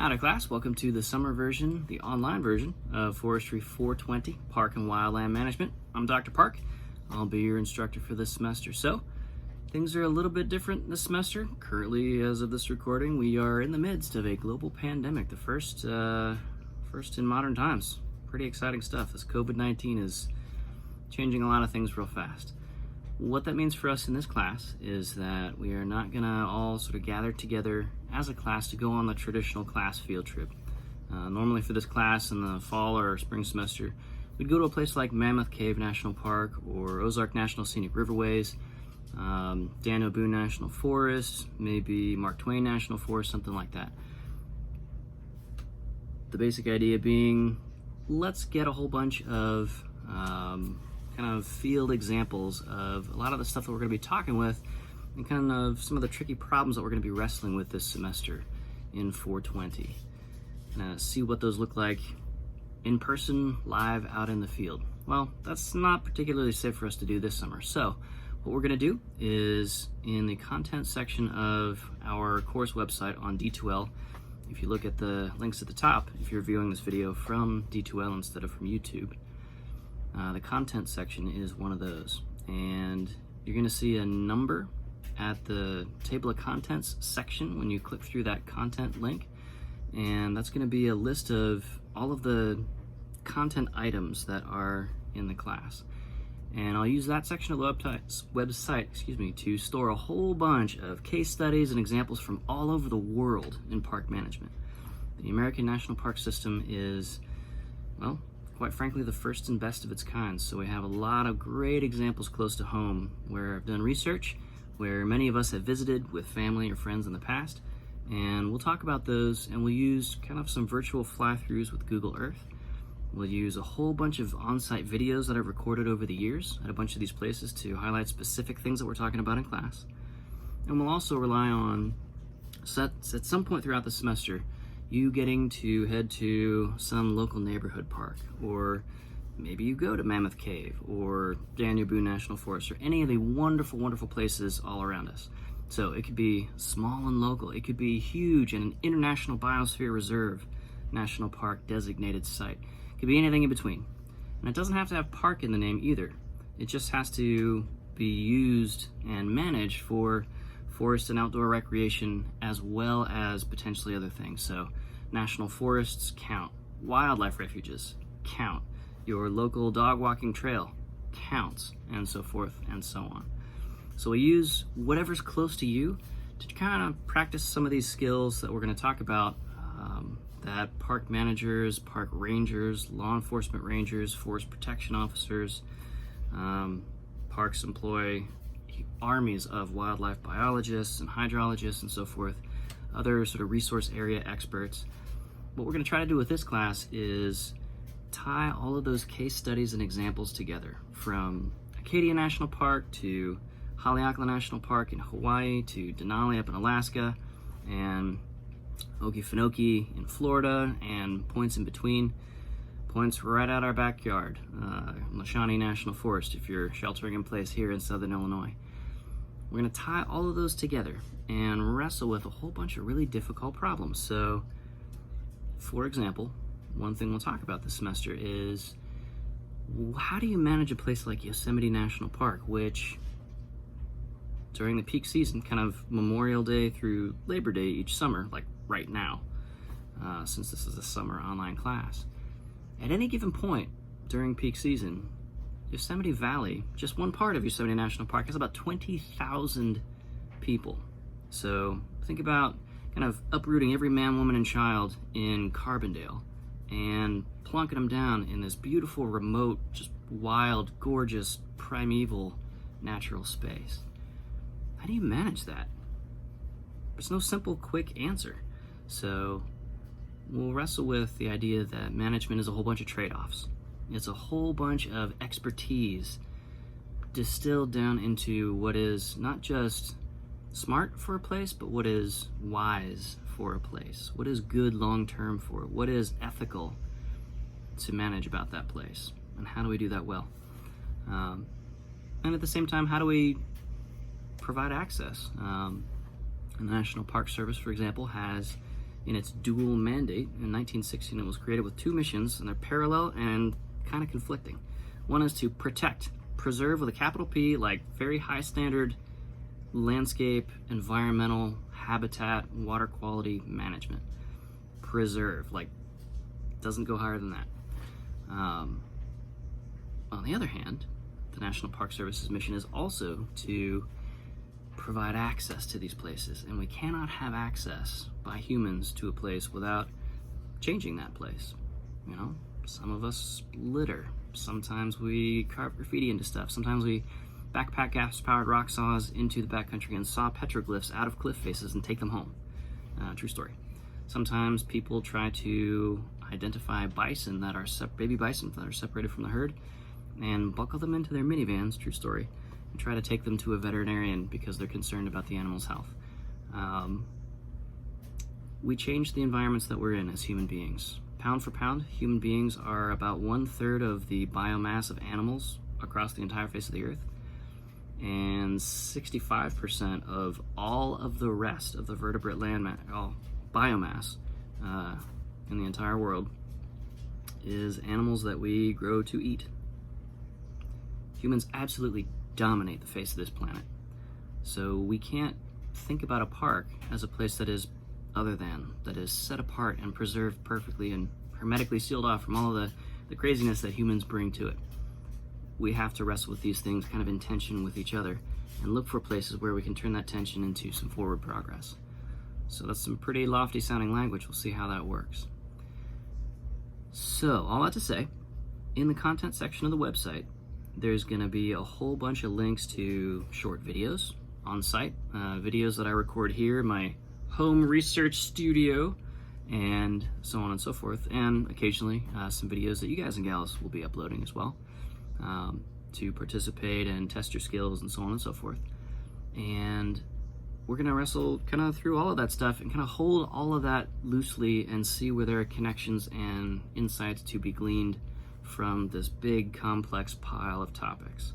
Howdy class, welcome to the summer version, the online version of Forestry 420, Park and Wildland Management. I'm Dr. Park. I'll be your instructor for this semester. So, things are a little bit different this semester. Currently, as of this recording, we are in the midst of a global pandemic, the first in modern times. Pretty exciting stuff. This COVID-19 is changing a lot of things real fast. What that means for us in this class is that we are not gonna all sort of gather together as a class to go on the traditional class field trip. Normally for this class in the fall or spring semester, we'd go to a place like Mammoth Cave National Park or Ozark National Scenic Riverways, Daniel Boone National Forest, maybe Mark Twain National Forest, something like that. The basic idea being, let's get a whole bunch of kind of field examples of a lot of the stuff that we're going to be talking with and kind of some of the tricky problems that we're going to be wrestling with this semester in 420. See what those look like in person, live, out in the field. Well, that's not particularly safe for us to do this summer. So what we're going to do is in the content section of our course website on D2L, if you look at the links at the top, if you're viewing this video from D2L instead of from YouTube, the content section is one of those, and you're going to see a number at the table of contents section when you click through that content link, and that's going to be a list of all of the content items that are in the class. And I'll use that section of the website to store a whole bunch of case studies and examples from all over the world in park management. The American National Park System is, well, quite frankly, the first and best of its kind. So we have a lot of great examples close to home where I've done research, where many of us have visited with family or friends in the past, and we'll talk about those, and we'll use kind of some virtual fly-throughs with Google Earth. We'll use a whole bunch of on-site videos that I've recorded over the years at a bunch of these places to highlight specific things that we're talking about in class. And we'll also rely on, at some point throughout the semester, you getting to head to some local neighborhood park, or maybe you go to Mammoth Cave or Daniel Boone National Forest or any of the wonderful, wonderful places all around us. So it could be small and local. It could be huge and an International Biosphere Reserve National Park designated site. It could be anything in between. And it doesn't have to have park in the name either. It just has to be used and managed for forest and outdoor recreation, as well as potentially other things. So national forests count, wildlife refuges count, your local dog walking trail counts, and so forth and so on. So we use whatever's close to you to kind of practice some of these skills that we're going to talk about, that park managers, park rangers, law enforcement rangers, forest protection officers, parks employ armies of wildlife biologists and hydrologists and so forth, other sort of resource area experts. What we're going to try to do with this class is tie all of those case studies and examples together, from Acadia National Park to Haleakala National Park in Hawaii to Denali up in Alaska and Okefenokee in Florida, and points in between, points right out our backyard, Shawnee National Forest if you're sheltering in place here in Southern Illinois. We're going to tie all of those together and wrestle with a whole bunch of really difficult problems. So, for example, one thing we'll talk about this semester is, how do you manage a place like Yosemite National Park, which during the peak season, kind of Memorial Day through Labor Day each summer, like right now, since this is a summer online class, at any given point during peak season, Yosemite Valley, just one part of Yosemite National Park, has about 20,000 people. So think about kind of uprooting every man, woman, and child in Carbondale and plunking them down in this beautiful, remote, just wild, gorgeous, primeval natural space. How do you manage that? There's no simple, quick answer. So we'll wrestle with the idea that management is a whole bunch of trade-offs. It's a whole bunch of expertise distilled down into what is not just smart for a place, but what is wise for a place. What is good long-term for it? What is ethical to manage about that place? And how do we do that well? And at the same time, how do we provide access? And the National Park Service, for example, has in its dual mandate. In 1916, it was created with two missions, and they're parallel and kind of conflicting. One is to protect, preserve with a capital P, like very high standard landscape, environmental, habitat, water quality management. Preserve, like, doesn't go higher than that. On the other hand, the National Park Service's mission is also to provide access to these places, and we cannot have access by humans to a place without changing that place. You know, some of us litter, sometimes we carve graffiti into stuff, sometimes we backpack gas-powered rock saws into the backcountry and saw petroglyphs out of cliff faces and take them home. True story. Sometimes people try to identify bison that are baby bison that are separated from the herd and buckle them into their minivans, true story, and try to take them to a veterinarian because they're concerned about the animal's health. We change the environments that we're in as human beings. Pound for pound, human beings are about 1/3 of the biomass of animals across the entire face of the earth, and 65% of all of the rest of the vertebrate biomass in the entire world is animals that we grow to eat. Humans absolutely dominate the face of this planet. So we can't think about a park as a place that is that is set apart and preserved perfectly and hermetically sealed off from all of the craziness that humans bring to it. We have to wrestle with these things kind of in tension with each other and look for places where we can turn that tension into some forward progress. So that's some pretty lofty sounding language. We'll see how that works. So, all that to say, in the content section of the website, there's going to be a whole bunch of links to short videos on site, videos that I record here in my home research studio, and so on and so forth, and occasionally some videos that you guys and gals will be uploading as well to participate and test your skills and so on and so forth. And we're going to wrestle kind of through all of that stuff and kind of hold all of that loosely and see where there are connections and insights to be gleaned from this big complex pile of topics.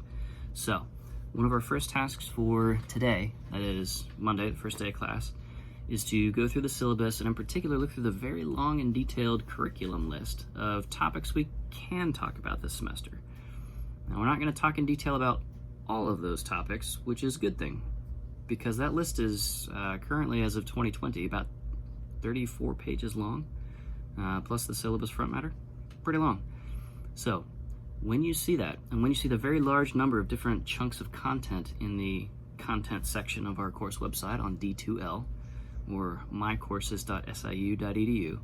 So one of our first tasks for today, that is Monday, the first day of class, is to go through the syllabus and in particular look through the very long and detailed curriculum list of topics we can talk about this semester. Now, we're not going to talk in detail about all of those topics, which is a good thing, because that list is currently, as of 2020, about 34 pages long, plus the syllabus front matter. Pretty long. So when you see that, and when you see the very large number of different chunks of content in the content section of our course website on D2L, or mycourses.siu.edu,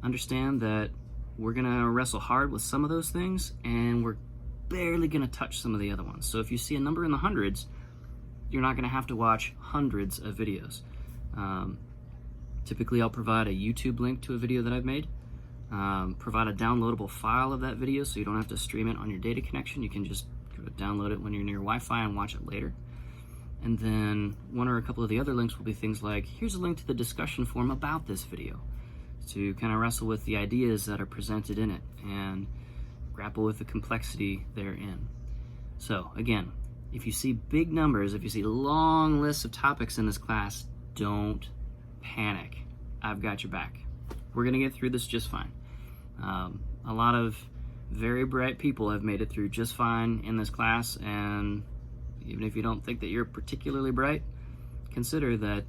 understand that we're going to wrestle hard with some of those things, and we're barely going to touch some of the other ones. So if you see a number in the hundreds, you're not going to have to watch hundreds of videos. Typically, I'll provide a YouTube link to a video that I've made, provide a downloadable file of that video so you don't have to stream it on your data connection. You can just download it when you're near Wi-Fi and watch it later. And then one or a couple of the other links will be things like, here's a link to the discussion forum about this video, to kind of wrestle with the ideas that are presented in it and grapple with the complexity therein. So again, if you see big numbers, if you see long lists of topics in this class, don't panic. I've got your back. We're going to get through this just fine. A lot of very bright people have made it through just fine in this class, and even if you don't think that you're particularly bright, consider that,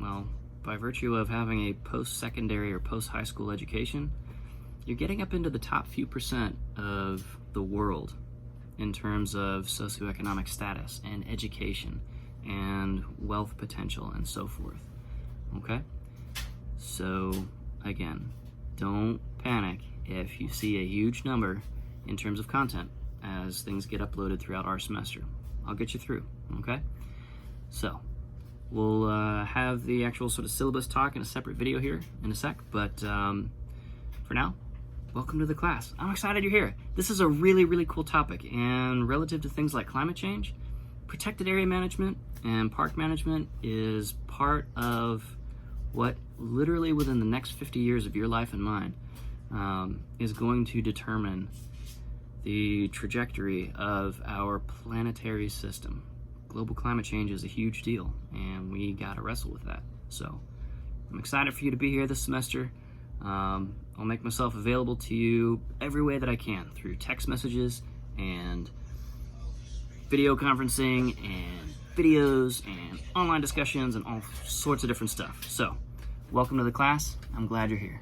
well, by virtue of having a post-secondary or post-high school education, you're getting up into the top few percent of the world in terms of socioeconomic status and education and wealth potential and so forth. Okay? So, again, don't panic if you see a huge number in terms of content as things get uploaded throughout our semester. I'll get you through, okay? So, we'll have the actual sort of syllabus talk in a separate video here in a sec, but for now, welcome to the class. I'm excited you're here. This is a really, really cool topic, and relative to things like climate change, protected area management and park management is part of what literally within the next 50 years of your life and mine is going to determine the trajectory of our planetary system. Global climate change is a huge deal, and we gotta wrestle with that. So I'm excited for you to be here this semester. I'll make myself available to you every way that I can, through text messages and video conferencing and videos and online discussions and all sorts of different stuff. So, welcome to the class. I'm glad you're here.